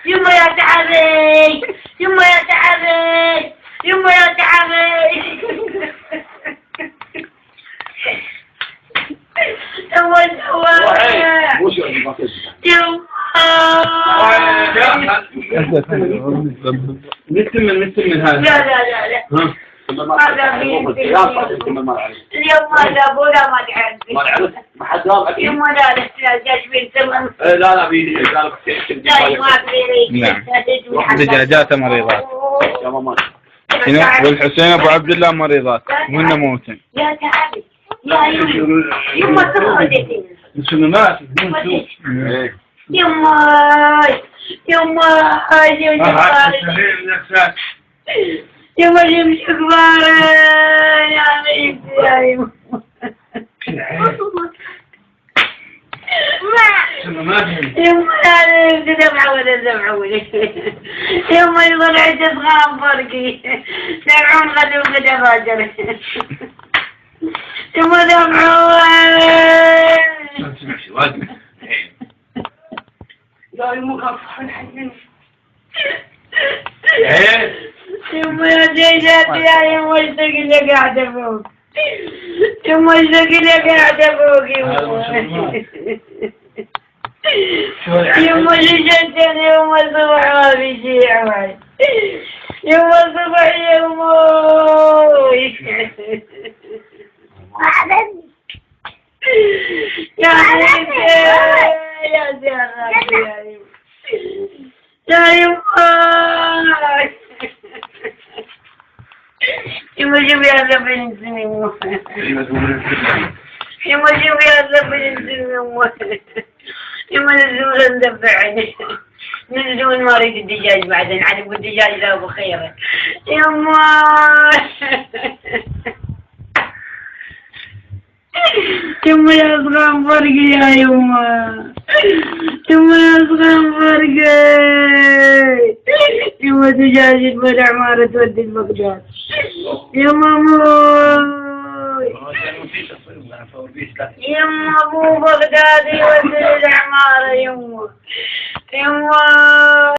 يما يا تعبي، يما يا تعبي، يما يا تعبي. من هذا. لا. اليوم هذا ابونا ما تعرف. ما حد قال اكيد. يوم لا جاش بين ثمن. لا بيدي قال لا ما بيري. نعم. دجاجات مريضات. يا ماما. والحسين ابو عبد الله مريضات وهن موتين. يا تعبي يا يما تخرجتي. مسلمات. يما يما يمشي كبار يا يما يما يظل عدة غام فرقي سمعون غدو غدا راجل يما دمعون يا يما غفح الحين يما يا جيجاتي يا يما اشتقي لك قاعدة فوق يما اشتقي لك قاعدة فوق يما جيجاتي يما الصبح ما بيجي عمال يما الصبح يما يا حبيبي يا زهرة يا يما يما جيب يا زبين سنين يما جيب يا زبين سنين يما نزول ندفعني نزول ما اريد الدجاج بعدين على الدجاج لا ابو خيره يما يما يا صغام فرقي يا يما يما يا صغام فرقي يما دجاج بالعمارة تودي البغداد يما موي يما ابو بغداد يودي العمارة يما